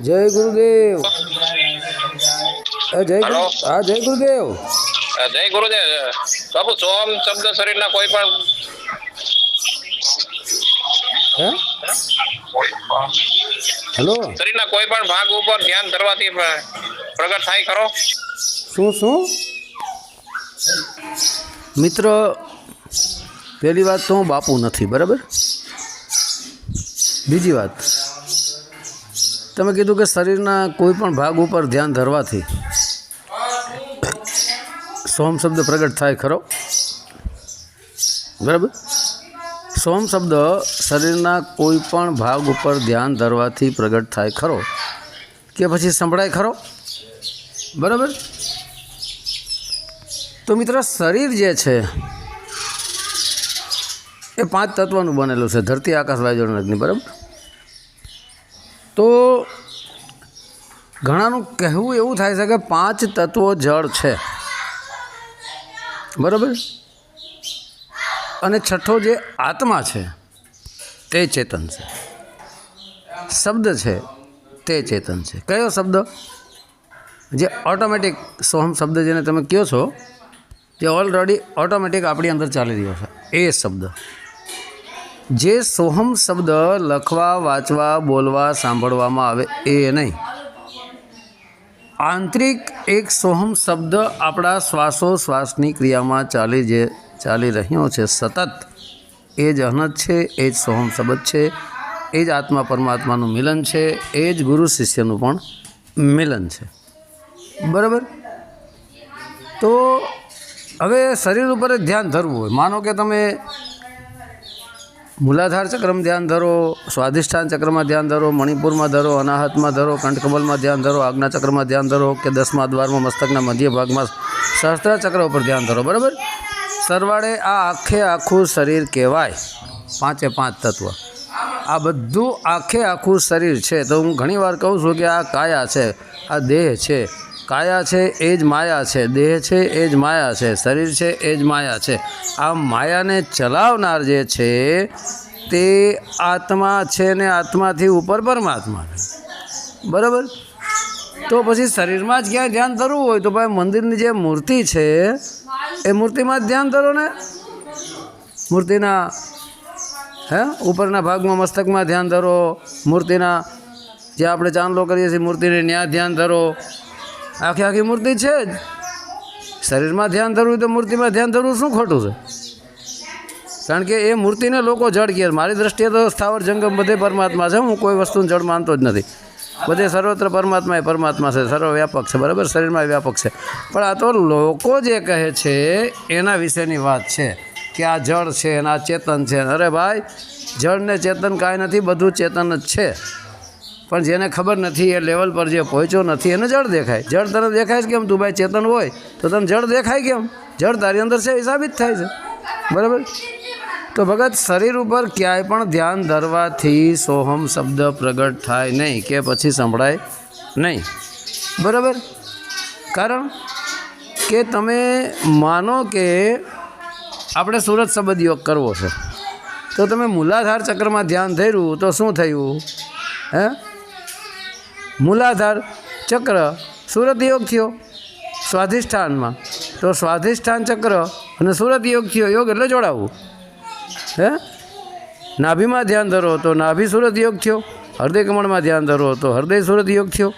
જય ગુરુદેવ. જય હેલો. હા, જય ગુરુદેવ. જય ગુરુદેવ. બાપુ સોમ શબ્દ શરીરના કોઈ પણ હે હેલો, શરીરના કોઈ પણ ભાગ ઉપર ધ્યાન ધરવાથી પ્રગટ થાય ખરો? શું મિત્ર, પહેલી વાત તો હું બાપુ નથી, બરાબર. બીજી વાત, તમે કીધું કે શરીરના કોઈ પણ ભાગ ઉપર ધ્યાન ધરવાથી સોમ શબ્દ પ્રગટ થાય ખરો, બરાબર. સોમ શબ્દ શરીરના કોઈ પણ ભાગ ઉપર ધ્યાન ધરવાથી પ્રગટ થાય ખરો કે પછી સંભળાય ખરો, બરાબર. તો મિત્ર, શરીર જે છે એ 5 તત્વનું બનેલું છે, ધરતી, આકાશ, વાયુ, જળ, અગ્નિ, બરાબર. તો ઘણાનું કહેવું એવું થાય છે કે 5 તત્વો જળ છે, બરાબર. અને છઠ્ઠો જે આત્મા છે તે ચેતન છે. શબ્દ છે તે ચેતન છે. કયો શબ્દ? જે ઓટોમેટિક સોહમ શબ્દ જેને તમે કહો છો, જે ઓલરેડી ઓટોમેટિક આપણી અંદર ચાલી રહ્યો છે, એ શબ્દ. જે સોહમ શબ્દ લખવા, વાંચવા, બોલવા, સાંભળવામાં આવે એ નહીં. આંતરિક એક સોહમ શબ્દ આપણા શ્વાસોશ્વાસની ક્રિયામાં ચાલી રહ્યો છે સતત. એ જ અનહદ છે, એ જ સોહમ શબ્દ છે, એ જ આત્મા પરમાત્માનું મિલન છે, એ જ ગુરુ શિષ્યનું પણ મિલન છે, બરાબર. તો હવે શરીર ઉપર જ ધ્યાન ધરવું હોય, માનો કે તમે મૂલાધાર ચક્રમાં ધ્યાન ધરો, સ્વાધિષ્ઠાન ચક્રમાં ધ્યાન ધરો, મણિપુરમાં ધરો, અનાહતમાં ધરો, કંઠકમલમાં ધ્યાન ધરો, આજ્ઞા ચક્રમાં ધ્યાન ધરો, કે 10મા દ્વારમાં મસ્તકના મધ્ય ભાગમાં સહસ્ત્રાર ચક્ર ઉપર ધ્યાન ધરો, બરાબર. સરવાળે આ આખું શરીર કહેવાય. 5 તત્વ, આ બધું આખું શરીર છે. તો હું ઘણીવાર કહું છું કે આ કાયા છે, આ દેહ છે. કાયા છે એ જ માયા છે, દેહ છે એ જ માયા છે, શરીર છે એ જ માયા છે. આ માયાને ચલાવનાર જે છે તે આત્મા છે ને આત્માથી ઉપર પરમાત્મા છે, બરાબર. તો પછી શરીરમાં જ ક્યાંય ધ્યાન ધરવું હોય તો ભાઈ મંદિરની જે મૂર્તિ છે એ મૂર્તિમાં જ ધ્યાન ધરો ને. મૂર્તિના ઉપરના ભાગમાં મસ્તકમાં ધ્યાન ધરો, મૂર્તિના જે આપણે ચાંદલો કરીએ છીએ મૂર્તિને ત્યાં ધ્યાન ધરો. આખી મૂર્તિ છે જ. શરીરમાં ધ્યાન ધરવું તો મૂર્તિમાં ધ્યાન ધરવું શું ખોટું છે? કારણ કે એ મૂર્તિને લોકો જળ કહે. મારી દ્રષ્ટિએ તો સ્થાવર જંગમ બધે પરમાત્મા છે. હું કોઈ વસ્તુને જળ માનતો જ નથી. બધે સર્વત્ર પરમાત્મા છે, સર્વવ્યાપક છે, બરાબર. શરીરમાં વ્યાપક છે. પણ આ તો લોકો જે કહે છે એના વિશેની વાત છે કે આ જળ છે અને આ ચેતન છે. અરે ભાઈ, જળ ને ચેતન કાંઈ નથી, બધું ચેતન જ છે. પણ જેને ખબર નથી, એ લેવલ પર જે પહોંચ્યો નથી એને જળ દેખાય. જળ તને દેખાય છે કેમ? તું ભાઈ ચેતન હોય તો તને જળ દેખાય કેમ? જળ તારી અંદર છે એ સાબિત થાય છે, બરાબર. તો ભગત, શરીર ઉપર ક્યાંય પણ ધ્યાન ધરવાથી સોહમ શબ્દ પ્રગટ થાય નહીં કે પછી સંભળાય નહીં, બરાબર. કારણ કે તમે માનો કે આપણે સુરત શબ્દ યોગ કરવો છે, તો તમે મૂલાધાર ચક્રમાં ધ્યાન ધર્યું તો શું થયું? મૂલાધાર ચક્ર સુરત યોગ થયો. સ્વાધિષ્ઠાનમાં તો સ્વાધિષ્ઠાન ચક્ર અને સુરત યોગ થયો. યોગ એટલે જોડાવવું. નાભીમાં ધ્યાન ધરો તો નાભી સુરત યોગ થયો. હૃદય કમળમાં ધ્યાન ધરો તો હૃદય સુરત યોગ થયો.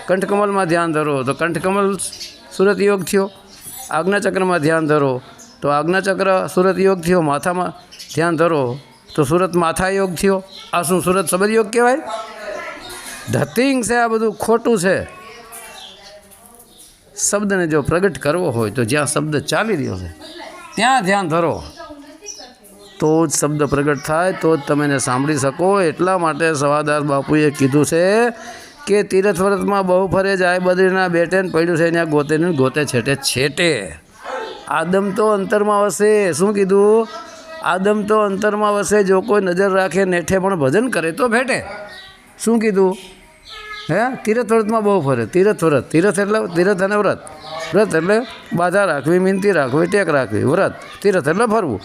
કંઠકમલમાં ધ્યાન ધરો તો કંઠકમલ સુરત યોગ થયો. આજ્ઞા ચક્રમાં ધ્યાન ધરો તો આજ્ઞા ચક્ર સુરત યોગ થયો. માથામાં ધ્યાન ધરો તો સુરત માથા યોગ થયો. આ શું સુરત શબ્દ યોગ કહેવાય? ધતિંગ છે, આ બધું ખોટું છે. શબ્દને જો પ્રગટ કરવો હોય તો જ્યાં શબ્દ ચાલી રહ્યો છે ત્યાં ધ્યાન ધરો, તો જ શબ્દ પ્રગટ થાય, તો જ તમે એને સાંભળી શકો. એટલા માટે સવાદાર બાપુએ કીધું છે કે તીર્થ વ્રતમાં બહુ ફરે જાય, બદ્રીના બેટે પડ્યું છે ત્યાં ગોતે ને ગોતે છેટે. આદમ તો અંતરમાં વસે. શું કીધું? આદમ તો અંતરમાં વસે, જો કોઈ નજર રાખે નેઠે પણ ભજન કરે તો ભેટે. શું કીધું? તીર્થ વ્રતમાં બહુ ફરે. તીર્થ એટલે તીર્થ અને વ્રત. વ્રત એટલે બાધા રાખવી, મિનતી રાખવી, ટેક રાખવી. વ્રત, તીર્થ એટલે ફરવું.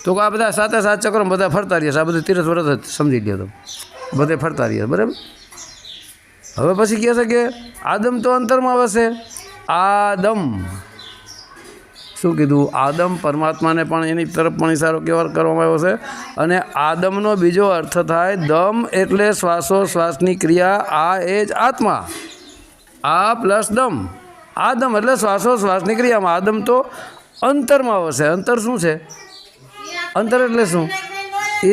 તો આ બધા 7 ચક્રો બધા ફરતા રહીએ. આ બધું તીર્થ વ્રત જ સમજી લ્યો. તો બધે ફરતા રહીએ, બરાબર. હવે પછી કહે છે કે આદમ તો અંતરમાં વસે. આદમ શું કીધું? આદમ પરમાત્માને પણ એની તરફ પણ ઇશારો કરવામાં આવ્યો છે. અને આદમનો બીજો અર્થ થાય દમ, એટલે શ્વાસોશ્વાસની ક્રિયા. આ એ જ આત્મા. આ પ્લસ દમ. આદમ એટલે શ્વાસોશ્વાસની ક્રિયામાં. આદમ તો અંતરમાં વસે. અંતર શું છે? અંતર એટલે શું?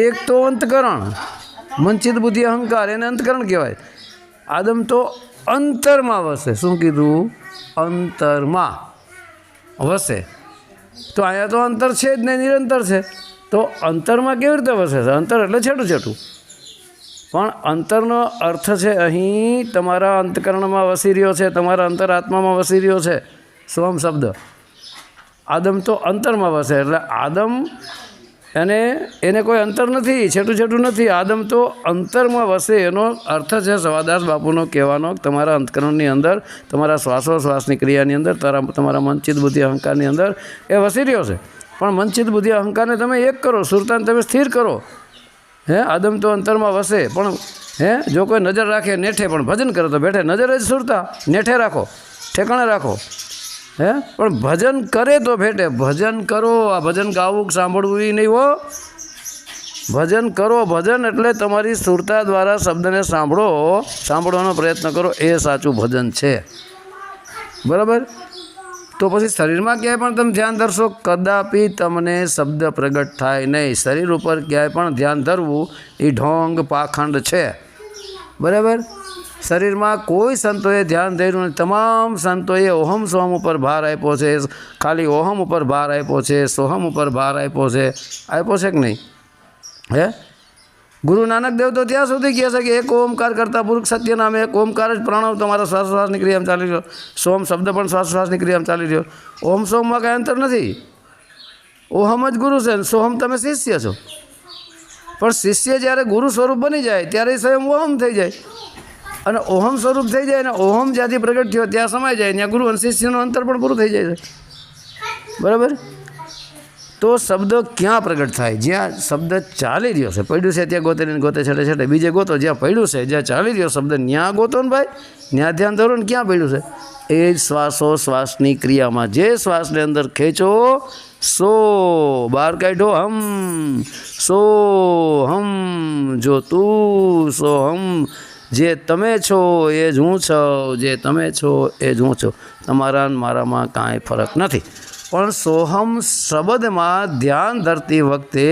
એક તો અંતકરણ, મંચિત બુદ્ધિ અહંકાર, એને અંતકરણ કહેવાય. આદમ તો અંતરમાં વસે. શું કીધું? અંતરમાં વસે. તો અહીંયા તો અંતર છે જ નહીં, નિરંતર છે. તો અંતરમાં કેવી રીતે વસે છે? અંતર એટલે છેટું છેટું. પણ અંતરનો અર્થ છે અહીં તમારા અંતકરણમાં વસી રહ્યો છે, તમારા અંતરાત્મામાં વસી રહ્યો છે સોહમ શબ્દ. આદમ તો અંતરમાં વસે એટલે આદમ એને કોઈ અંતર નથી, છેટું છેટું નથી. આદમ તો અંતરમાં વસે એનો અર્થ છે સવાદાસ બાપુનો કહેવાનો તમારા અંતકરણની અંદર, તમારા શ્વાસોશ્વાસની ક્રિયાની અંદર, તમારા મનચિત બુદ્ધિ અહંકારની અંદર એ વસી રહ્યો છે. પણ મનચિત બુદ્ધિ અહંકારને તમે એક કરો, સુરતાને તમે સ્થિર કરો. આદમ તો અંતરમાં વસે. પણ જો કોઈ નજર રાખે નેઠે, પણ ભજન કરે તો બેઠે. નજર જ સુરતા, નેઠે રાખો, ઠેકાણે રાખો. પણ ભજન કરે તો ભેટે. ભજન કરો. આ ભજન ગાવું સાંભળવું એ નહીં હો. ભજન કરો. ભજન એટલે તમારી સુરતા દ્વારા શબ્દને સાંભળવાનો પ્રયત્ન કરો. એ સાચું ભજન છે. બરાબર? તો પછી શરીરમાં ક્યાંય પણ તમે ધ્યાન ધરશો, કદાપી તમને શબ્દ પ્રગટ થાય નહીં. શરીર ઉપર ક્યાંય પણ ધ્યાન ધરવું એ ઢોંગ પાખંડ છે. બરાબર? શરીરમાં કોઈ સંતોએ ધ્યાન ધર્યું નથી. તમામ સંતોએ ઓહમ સોહમ ઉપર ભાર આપ્યો છે. ખાલી ઓહમ ઉપર ભાર આપ્યો છે, સોહમ ઉપર ભાર આપ્યો છે. આપ્યો છે કે નહીં? ગુરુ નાનક દેવ તો ત્યાં સુધી કહે છે કે એક ઓમકાર કરતા પુરુષ સત્ય નામે એક ઓમકાર જ પ્રણવ તમારા શ્વાસોશ્વાસની ક્રિયામાં ચાલી રહ્યો. સોમ શબ્દ પણ શ્વાસોશ્વાસની ક્રિયામાં ચાલી રહ્યો. ઓમ સોમમાં કાંઈ અંતર નથી. ઓહમ જ ગુરુ છે, સોહમ તમે શિષ્ય છો. પણ શિષ્ય જ્યારે ગુરુ સ્વરૂપ બની જાય ત્યારે સ્વયં ઓહમ થઈ જાય. અને ઓહમ સ્વરૂપ થઈ જાય ને ઓહમ જ્યાંથી પ્રગટ થયો ત્યાં સમાઈ જાય, ત્યાં ગુરુ અને શિષ્યનું અંતર પણ પૂરું થઈ જાય છે. બરાબર? તો શબ્દ ક્યાં પ્રગટ થાય? જ્યાં શબ્દ ચાલી રહ્યો છે. પડ્યું છે ત્યાં ગોતે ને ગોતે છેટે છેટે બીજે ગોતો. જ્યાં પડ્યું છે, જ્યાં ચાલી રહ્યો શબ્દ, ત્યાં ગોતો ને ભાઈ. ત્યાં ધ્યાન ધરો ને ક્યાં પડ્યું છે? એ જ શ્વાસોશ્વાસની ક્રિયામાં. જે શ્વાસને અંદર ખેંચો, સો બહાર કાઢો, હમ સો હમ. જો તું સો હમ. જે તમે છો એ જ હું છું, જે તમે છો એ જ હું છું. તમારા મારામાં કાંઈ ફરક નથી. પણ સોહમ શબ્દમાં ધ્યાન ધરતી વખતે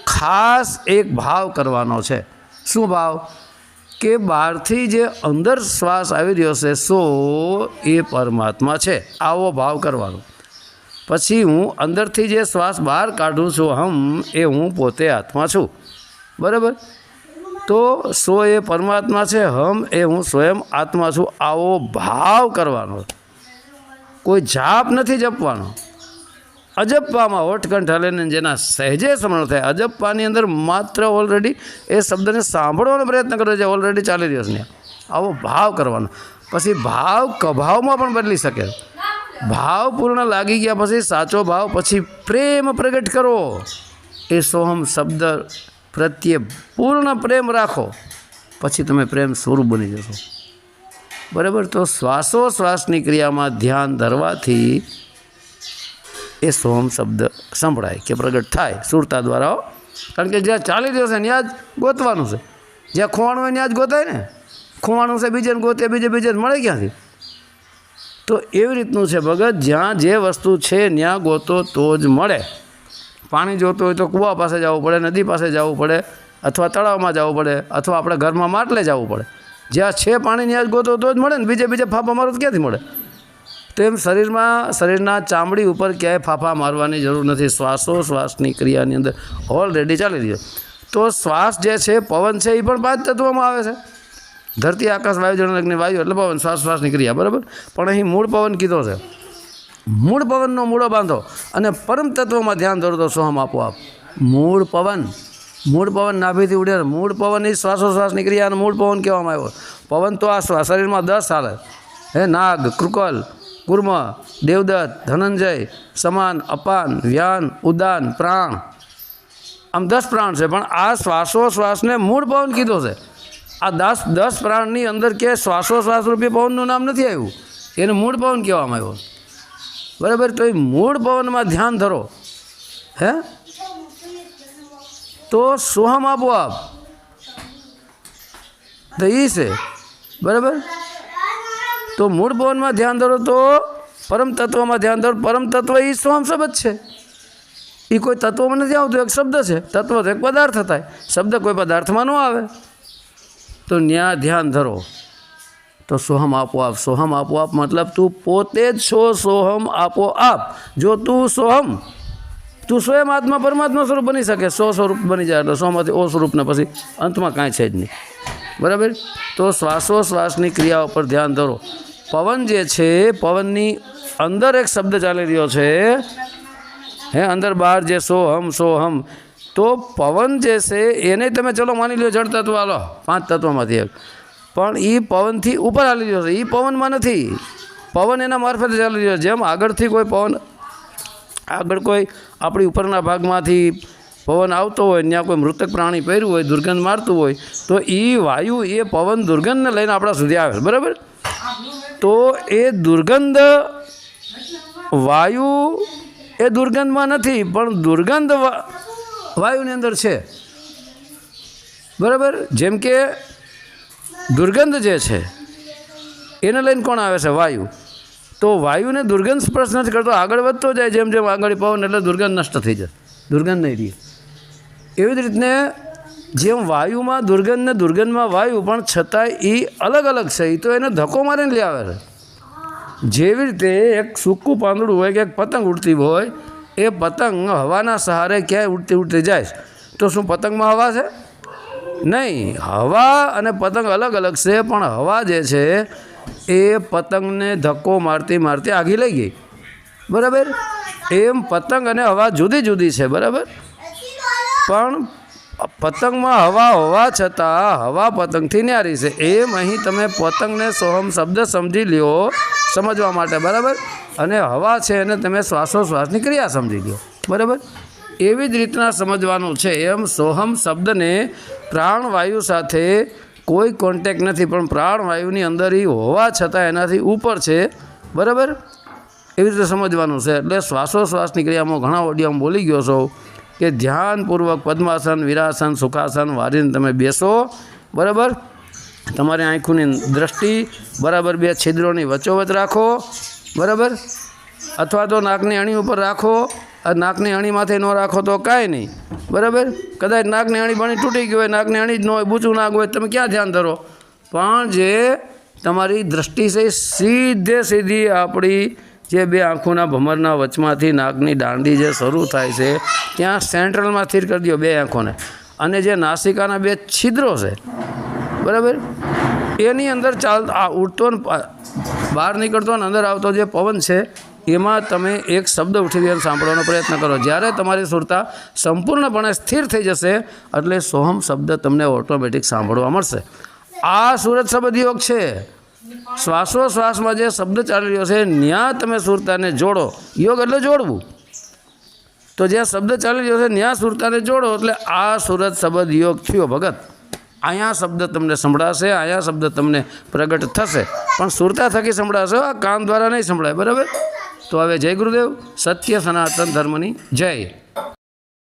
ખાસ એક ભાવ કરવાનો છે. શું ભાવ? કે બહારથી જે અંદર શ્વાસ આવી રહ્યો છે સો એ પરમાત્મા છે, આવો ભાવ કરવાનો. પછી હું અંદરથી જે શ્વાસ બહાર કાઢું છું હમ, એ હું પોતે આત્મા છું. બરાબર? તો સો એ પરમાત્મા છે, હમ એ હું સ્વયં આત્મા છું, આવો ભાવ કરવાનો. કોઈ જાપ નથી જપવાનો. અજપ્પામાં હોઠકંઠ હલેને જેના સહેજે સ્મરણ થાય, અજપ્પાની અંદર માત્ર ઓલરેડી એ શબ્દને સાંભળવાનો પ્રયત્ન કર્યો છે, ઓલરેડી ચાલી રહ્યો છે. આવો ભાવ કરવાનો. પછી ભાવ કભાવમાં પણ બદલી શકે. ભાવ પૂર્ણ લાગી ગયા પછી સાચો ભાવ, પછી પ્રેમ પ્રગટ કરો. એ સોહમ શબ્દ પ્રત્યે પૂર્ણ પ્રેમ રાખો, પછી તમે પ્રેમ સ્વરૂપ બની જશો. બરાબર? તો શ્વાસોશ્વાસની ક્રિયામાં ધ્યાન ધરવાથી એ સોહમ શબ્દ સંભળાય કે પ્રગટ થાય સુરતા દ્વારા. કારણ કે જ્યાં ચાલી રહ્યો છે ત્યાં જ ગોતવાનું છે. જ્યાં ખોવાણું હોય ત્યાં જ ગોતાય ને. ખોવાણું છે બીજે ગોતે, બીજે મળે ક્યાંથી? તો એવી રીતનું છે ભગત. જ્યાં જે વસ્તુ છે ત્યાં ગોતો તો જ મળે. પાણી જોતું હોય તો કૂવા પાસે જવું પડે, નદી પાસે જવું પડે, અથવા તળાવમાં જવું પડે, અથવા આપણે ઘરમાં માટલે જવું પડે. જ્યાં છે પાણી ત્યાં જ ગોતો તો જ મળે ને. બીજે ફાફા મારો તો ક્યાંથી મળે? તો એમ શરીરના ચામડી ઉપર ક્યાંય ફાફા મારવાની જરૂર નથી. શ્વાસોશ્વાસની ક્રિયાની અંદર ઓલરેડી ચાલી રહ્યો. તો શ્વાસ જે છે, પવન છે, એ પણ 5 તત્વોમાં આવે છે. ધરતી, આકાશ, વાયુ, જળ, અગ્નિ, વાયુ એટલે પવન, શ્વાસની ક્રિયા. બરાબર? પણ અહીં મૂળ પવન કીધો છે. મૂળ પવનનો મૂળો બાંધો અને પરમ તત્વમાં ધ્યાન ધરો તો સોહમ આપોઆપ. મૂળ પવન નાભીથી ઉડે. મૂળ પવન એ શ્વાસોશ્વાસની ક્રિયાનો મૂળ પવન કહેવામાં આવ્યો. પવન તો આ શરીરમાં 10 હાલે. નાગ, કૃકલ, કુર્મ, દેવદત્ત, ધનંજય, સમાન, અપાન, વ્યાન, ઉદાન, પ્રાણ. આમ 10 પ્રાણ છે. પણ આ શ્વાસોશ્વાસને મૂળ પવન કીધો છે. આ 10 પ્રાણની અંદર કે શ્વાસોશ્વાસ રૂપી પવનનું નામ નથી આવ્યું, એને મૂળ પવન કહેવામાં આવ્યો, બરાબર. તો એ મૂળ પવનમાં ધ્યાન ધરો, હે, તો સોહમ આપોઆપ તો એ છે, બરાબર. તો મૂળ પવનમાં ધ્યાન ધરો તો પરમ તત્વમાં ધ્યાન ધરો. પરમ તત્વ એ સોહમ શબ્દ છે, એ કોઈ તત્વમાં નથી આવતું, એક શબ્દ છે. તત્વ તો એક પદાર્થ થાય, શબ્દ કોઈ પદાર્થમાં ન આવે. તો ન્યા ધ્યાન ધરો તો સોહમ આપોઆપ. સોહમ આપોઆપ મતલબ તું પોતે જ છો, સોહમ આપોઆપ. જો તું સોહમ, તું સ્વયં આત્મા પરમાત્મા સ્વરૂપ બની શકે, સ્વરૂપ બની જાય એટલે સોમાંથી ઓ સ્વરૂપને પછી અંતમાં કાંઈ છે જ નહીં, બરાબર. તો શ્વાસોશ્વાસની ક્રિયાઓ પર ધ્યાન ધરો. પવન જે છે, પવનની અંદર એક શબ્દ ચાલી રહ્યો છે, હે, અંદર બહાર જે સોહમ સોહમ. તો પવન જે છે એને તમે ચલો માની લો જળ તત્વ, હાલો 5 તત્વમાંથી એક, પણ એ પવનથી ઉપર હાલી રહ્યો છે, એ પવનમાં નથી. પવન એના મારફતે ચાલી રહ્યો છે. જેમ આગળથી કોઈ પવન, આગળ કોઈ આપણી ઉપરના ભાગમાંથી પવન આવતો હોય, ત્યાં કોઈ મૃતક પ્રાણી પહેર્યું હોય, દુર્ગંધ મારતું હોય, તો એ વાયુ, એ પવન દુર્ગંધને લઈને આપણા સુધી આવે, બરાબર. તો એ દુર્ગંધ વાયુ એ દુર્ગંધમાં નથી, પણ દુર્ગંધ વાયુની અંદર છે, બરાબર. જેમ કે દુર્ગંધ જે છે એને લઈને કોણ આવે છે? વાયુ. તો વાયુને દુર્ગંધ સ્પર્શ નથી કરતો, આગળ વધતો જાય જેમ જેમ આગળ પવન, એટલે દુર્ગંધ નષ્ટ થઈ જાય, દુર્ગંધ નહીં રહી. એવી જ રીતને જેમ વાયુમાં દુર્ગંધ ને દુર્ગંધમાં વાયુ, પણ છતાંય એ અલગ અલગ છે, એ તો એને ધક્કો મારીને લઈ આવે છે. જેવી રીતે એક સૂકું પાંદડું હોય કે એક પતંગ ઉડતી હોય, એ પતંગ હવાના સહારે ક્યાંય ઉડતી ઉડતી જાય, તો શું પતંગમાં હવા છે? નહીં. હવા અને પતંગ અલગ અલગ છે, પણ હવા જે છે એ પતંગને ધક્કો મારતી મારતી આગી લઈ ગઈ, બરાબર. એમ પતંગ અને હવા જુદી જુદી છે, બરાબર. પણ પતંગમાં હવા હોવા છતાં હવા પતંગથી ન્યારી છે. એમ અહીં તમે પતંગને સોહમ શબ્દ સમજી લ્યો સમજવા માટે, બરાબર. અને હવા છે એને તમે શ્વાસોશ્વાસની ક્રિયા સમજી લ્યો, બરાબર. એવી જ રીતના સમજવાનું છે. એમ સોહમ શબ્દને પ્રાણવાયુ સાથે કોઈ કોન્ટેક નથી, પણ પ્રાણવાયુની અંદર એ હોવા છતાં એનાથી ઉપર છે, બરાબર. એવી રીતે સમજવાનું છે. એટલે શ્વાસોશ્વાસની ક્રિયામાં ઘણા ઓડિયામાં બોલી ગયો છો કે ધ્યાનપૂર્વક પદ્માસન, વિરાસન, સુખાસન વારીને તમે બેસો, બરાબર. તમારી આંખોની દ્રષ્ટિ બરાબર 2 છિદ્રોની વચ્ચોવચ રાખો, બરાબર. અથવા તો નાકની અણી ઉપર રાખો. આ નાકની અણીમાંથી ન રાખો તો કાંઈ નહીં, બરાબર. કદાચ નાકની અણી બણી તૂટી ગઈ હોય, નાકની અણી જ ન હોય, બૂચું નાક હોય, તમે ક્યાં ધ્યાન ધરો? પણ જે તમારી દ્રષ્ટિ છે સીધે સીધી આપણી જે 2 આંખોના ભમરના વચમાંથી નાકની દાંડી જે શરૂ થાય છે ત્યાં સેન્ટ્રલમાં સ્થિર કરી દો 2 આંખોને. અને જે નાસિકાના 2 છિદ્રો છે, બરાબર, એની અંદર આ ઉડતો બહાર નીકળતો અને અંદર આવતો જે પવન છે એમાં તમે એક શબ્દ ઉઠી સાંભળવાનો પ્રયત્ન કરો. જ્યારે તમારી સુરતા સંપૂર્ણપણે સ્થિર થઈ જશે એટલે સોહમ શબ્દ તમને ઓટોમેટિક સાંભળવા મળશે. આ સુરત શબ્દ યોગ છે. શ્વાસોશ્વાસમાં જે શબ્દ ચાલી રહ્યો છે ત્યાં તમે સુરતાને જોડો. યોગ એટલે જોડવું. તો જ્યાં શબ્દ ચાલી રહ્યો છે ત્યાં સુરતાને જોડો એટલે આ સુરત શબ્દ યોગ થયો ભગત. અહીંયા શબ્દ તમને સંભળાશે, અહીંયા શબ્દ તમને પ્રગટ થશે, પણ સુરતા થકી સંભળાશે, આ કાન દ્વારા નહીં સંભળાય, બરાબર. તો હવે જય ગુરુદેવ. સત્ય સનાતન ધર્મની જય.